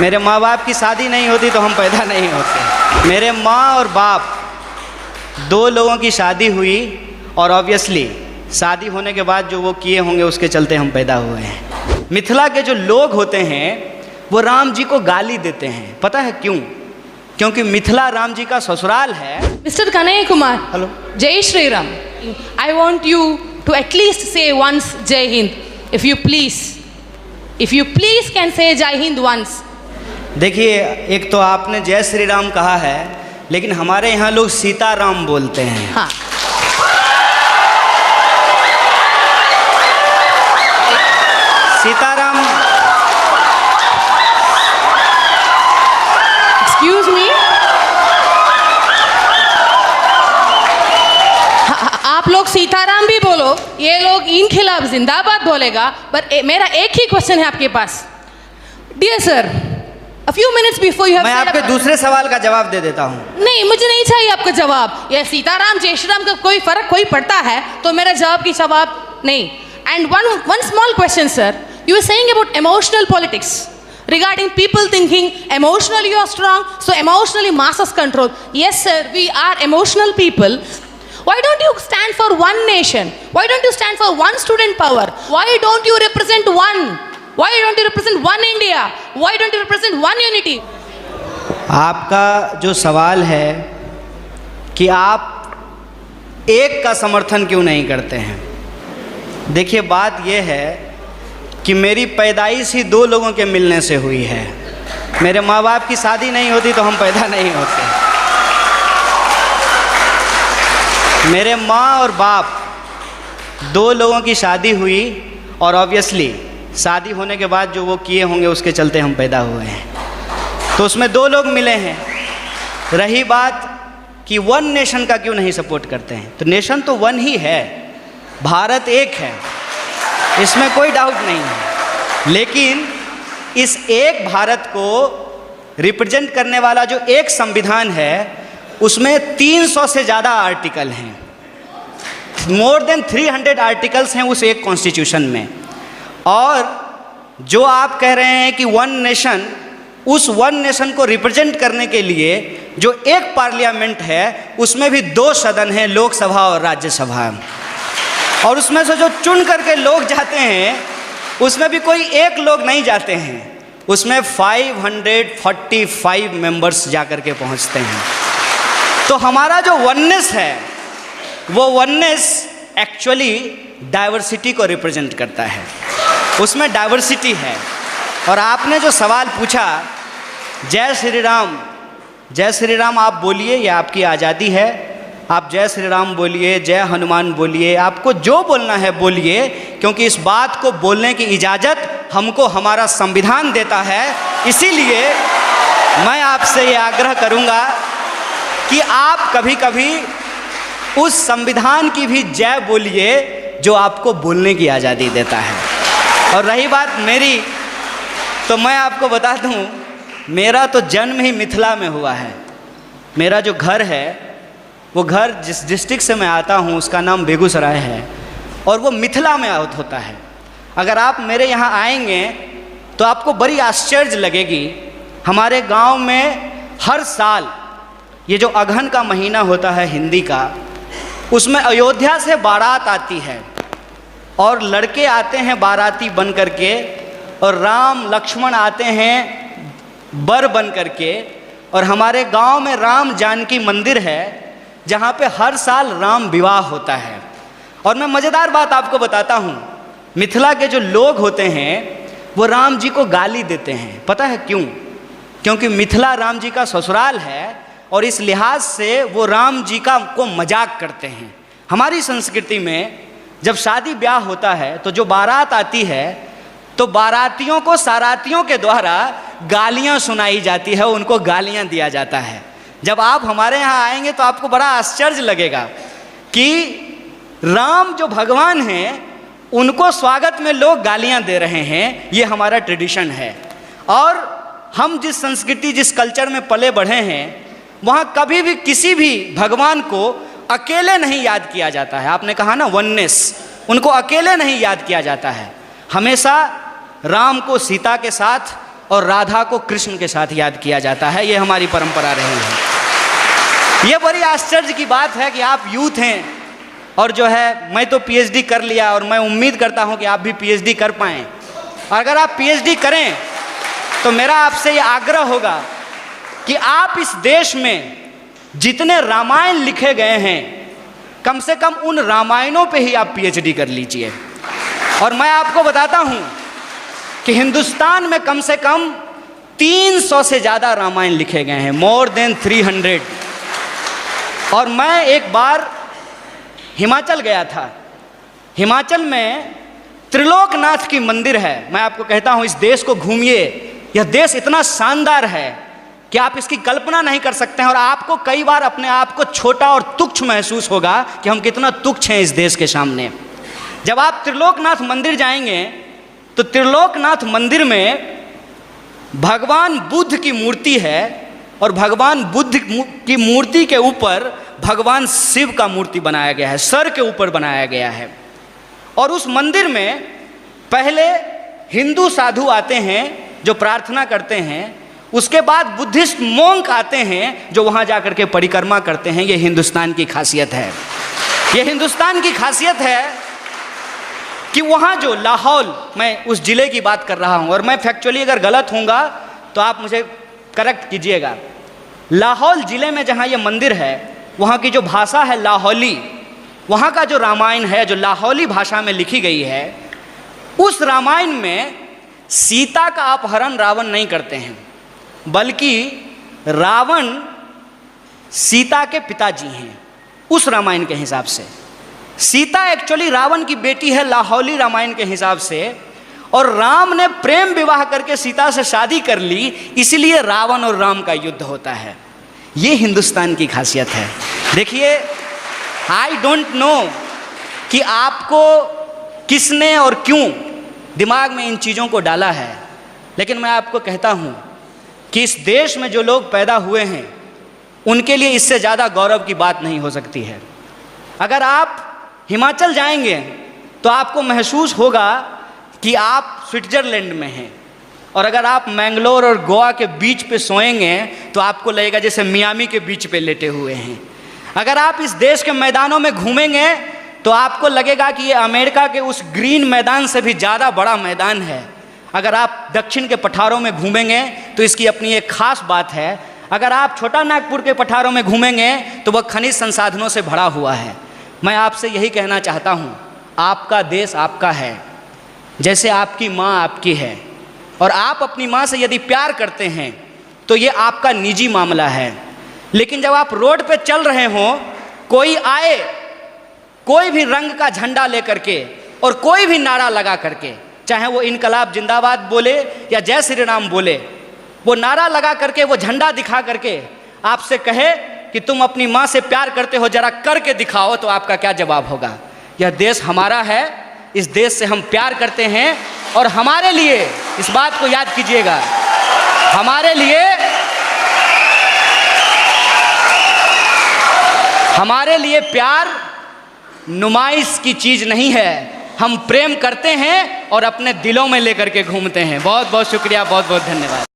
मेरे माँ बाप की शादी नहीं होती तो हम पैदा नहीं होते। मेरे माँ और बाप दो लोगों की शादी हुई और ऑब्वियसली शादी होने के बाद जो वो किए होंगे उसके चलते हम पैदा हुए हैं। मिथिला के जो लोग होते हैं वो राम जी को गाली देते हैं, पता है क्यों? क्योंकि मिथिला राम जी का ससुराल है। Mr. Kanhaiya Kumar. Hello. Jai Shri Ram. I want you to at least say once Jai Hind, if you please. If you please can say Jai Hind once. देखिए, एक तो आपने जय श्री राम कहा है, लेकिन हमारे यहाँ लोग सीताराम बोलते हैं। हाँ। सीताराम। Excuse me. आप लोग सीताराम भी बोलो, ये लोग इन खिलाफ जिंदाबाद बोलेगा, पर मेरा एक ही क्वेश्चन है आपके पास। Dear sir, a few minutes before you have मैं आपके दूसरे सवाल का जवाब दे देता हूँ। नहीं, मुझे नहीं चाहिए आपका जवाब। ये सीताराम जय श्री राम का कोई फर्क कोई पड़ता है तो मेरा जवाब की जवाब नहीं। And one small question, sir. You were saying about emotional politics. Regarding people thinking emotionally you are strong, so emotionally masses control. Yes, sir, we are emotional people. Why don't you stand for one nation? Why don't you stand for one student power? Why don't you represent one? Why don't you represent one India? Why don't you represent one unity? आपका जो सवाल है कि आप एक का समर्थन क्यों नहीं करते हैं, देखिए बात यह है कि मेरी पैदाइश ही दो लोगों के मिलने से हुई है। मेरे माँ बाप की शादी नहीं होती तो हम पैदा नहीं होते। मेरे माँ और बाप दो लोगों की शादी हुई और ऑब्वियसली शादी होने के बाद जो वो किए होंगे उसके चलते हम पैदा हुए हैं, तो उसमें दो लोग मिले हैं। रही बात कि वन नेशन का क्यों नहीं सपोर्ट करते हैं, तो नेशन तो वन ही है, भारत एक है, इसमें कोई डाउट नहीं है। लेकिन इस एक भारत को रिप्रेजेंट करने वाला जो एक संविधान है उसमें 300 से ज़्यादा आर्टिकल हैं, मोर देन 300 आर्टिकल्स हैं उस एक कॉन्स्टिट्यूशन में। और जो आप कह रहे हैं कि वन नेशन, उस वन नेशन को रिप्रेजेंट करने के लिए जो एक पार्लियामेंट है उसमें भी दो सदन हैं, लोकसभा और राज्यसभा, और उसमें से जो चुन करके लोग जाते हैं उसमें भी कोई एक लोग नहीं जाते हैं, उसमें 545 मेंबर्स जा कर के पहुँचते हैं। तो हमारा जो वननेस है वो वननेस एक्चुअली डाइवर्सिटी को रिप्रेजेंट करता है, उसमें डाइवर्सिटी है। और आपने जो सवाल पूछा जय श्री राम, जय श्री राम आप बोलिए, ये आपकी आज़ादी है, आप जय श्री राम बोलिए, जय हनुमान बोलिए, आपको जो बोलना है बोलिए, क्योंकि इस बात को बोलने की इजाज़त हमको हमारा संविधान देता है। इसीलिए मैं आपसे ये आग्रह करूँगा कि आप कभी कभी उस संविधान की भी जय बोलिए जो आपको बोलने की आज़ादी देता है। और रही बात मेरी, तो मैं आपको बता दूं, मेरा तो जन्म ही मिथिला में हुआ है। मेरा जो घर है वो घर जिस डिस्ट्रिक्ट से मैं आता हूँ उसका नाम बेगूसराय है और वो मिथिला में होता है। अगर आप मेरे यहाँ आएंगे तो आपको बड़ी आश्चर्य लगेगी। हमारे गांव में हर साल ये जो अगहन का महीना होता है हिंदी का, उसमें अयोध्या से बारात आती है और लड़के आते हैं बाराती बन करके, और राम लक्ष्मण आते हैं बर बन करके। और हमारे गांव में राम जानकी मंदिर है जहां पे हर साल राम विवाह होता है। और मैं मज़ेदार बात आपको बताता हूं, मिथिला के जो लोग होते हैं वो राम जी को गाली देते हैं, पता है क्यों? क्योंकि मिथिला राम जी का ससुराल है और इस लिहाज से वो राम जी को मजाक करते हैं। हमारी संस्कृति में जब शादी ब्याह होता है तो जो बारात आती है तो बारातियों को सारातियों के द्वारा गालियां सुनाई जाती है, उनको गालियां दिया जाता है। जब आप हमारे यहाँ आएंगे तो आपको बड़ा आश्चर्य लगेगा कि राम जो भगवान हैं उनको स्वागत में लोग गालियां दे रहे हैं। ये हमारा ट्रेडिशन है। और हम जिस संस्कृति जिस कल्चर में पले बढ़े हैं वहाँ कभी भी किसी भी भगवान को अकेले नहीं याद किया जाता है। आपने कहा ना वननेस, उनको अकेले नहीं याद किया जाता है। हमेशा राम को सीता के साथ और राधा को कृष्ण के साथ याद किया जाता है। ये हमारी परंपरा रही है। ये बड़ी आश्चर्य की बात है कि आप यूथ हैं और जो है मैं तो पीएचडी कर लिया और मैं उम्मीद करता हूं कि आप भी पीएचडी कर पाएं। और अगर आप पीएचडी करें तो मेरा आपसे ये आग्रह होगा कि आप इस देश में जितने रामायण लिखे गए हैं कम से कम उन रामायणों पे ही आप पीएचडी कर लीजिए। और मैं आपको बताता हूं कि हिंदुस्तान में कम से कम 300 से ज़्यादा रामायण लिखे गए हैं, मोर देन 300। और मैं एक बार हिमाचल गया था। हिमाचल में त्रिलोकनाथ की मंदिर है। मैं आपको कहता हूं इस देश को घूमिए। यह देश इतना शानदार है कि आप इसकी कल्पना नहीं कर सकते हैं। और आपको कई बार अपने आप को छोटा और तुच्छ महसूस होगा कि हम कितना तुच्छ हैं इस देश के सामने। जब आप त्रिलोकनाथ मंदिर जाएंगे तो त्रिलोकनाथ मंदिर में भगवान बुद्ध की मूर्ति है और भगवान बुद्ध की मूर्ति के ऊपर भगवान शिव का मूर्ति बनाया गया है, सर के ऊपर बनाया गया है। और उस मंदिर में पहले हिंदू साधु आते हैं जो प्रार्थना करते हैं, उसके बाद बुद्धिस्ट मोंक आते हैं जो वहाँ जा कर के परिक्रमा करते हैं। ये हिंदुस्तान की खासियत है। ये हिंदुस्तान की खासियत है कि वहाँ जो लाहौल, मैं उस ज़िले की बात कर रहा हूँ और मैं फैक्चुअली अगर गलत होऊंगा तो आप मुझे करेक्ट कीजिएगा। लाहौल ज़िले में जहाँ ये मंदिर है वहाँ की जो भाषा है लाहौली, वहाँ का जो रामायण है जो लाहौली भाषा में लिखी गई है, उस रामायण में सीता का अपहरण रावण नहीं करते हैं, बल्कि रावण सीता के पिताजी हैं। उस रामायण के हिसाब से सीता एक्चुअली रावण की बेटी है लाहौली रामायण के हिसाब से, और राम ने प्रेम विवाह करके सीता से शादी कर ली, इसलिए रावण और राम का युद्ध होता है। ये हिंदुस्तान की खासियत है। देखिए, आई डोंट नो कि आपको किसने और क्यों दिमाग में इन चीज़ों को डाला है, लेकिन मैं आपको कहता हूँ कि इस देश में जो लोग पैदा हुए हैं उनके लिए इससे ज़्यादा गौरव की बात नहीं हो सकती है। अगर आप हिमाचल जाएंगे तो आपको महसूस होगा कि आप स्विट्ज़रलैंड में हैं, और अगर आप मैंगलोर और गोवा के बीच पे सोएंगे तो आपको लगेगा जैसे मियामी के बीच पे लेटे हुए हैं। अगर आप इस देश के मैदानों में घूमेंगे तो आपको लगेगा कि ये अमेरिका के उस ग्रीन मैदान से भी ज़्यादा बड़ा मैदान है। अगर आप दक्षिण के पठारों में घूमेंगे तो इसकी अपनी एक खास बात है। अगर आप छोटा नागपुर के पठारों में घूमेंगे तो वह खनिज संसाधनों से भरा हुआ है। मैं आपसे यही कहना चाहता हूँ, आपका देश आपका है, जैसे आपकी माँ आपकी है, और आप अपनी माँ से यदि प्यार करते हैं तो ये आपका निजी मामला है। लेकिन जब आप रोड पे चल रहे हों, कोई आए कोई भी रंग का झंडा लेकर के और कोई भी नारा लगा करके, चाहे वो इनकलाब जिंदाबाद बोले या जय श्री राम बोले, वो नारा लगा करके, वो झंडा दिखा करके आपसे कहे कि तुम अपनी माँ से प्यार करते हो, जरा करके दिखाओ, तो आपका क्या जवाब होगा? यह देश हमारा है, इस देश से हम प्यार करते हैं, और हमारे लिए इस बात को याद कीजिएगा, हमारे लिए प्यार नुमाइश की चीज़ नहीं है। हम प्रेम करते हैं और अपने दिलों में लेकर के घूमते हैं। बहुत बहुत शुक्रिया, बहुत बहुत धन्यवाद।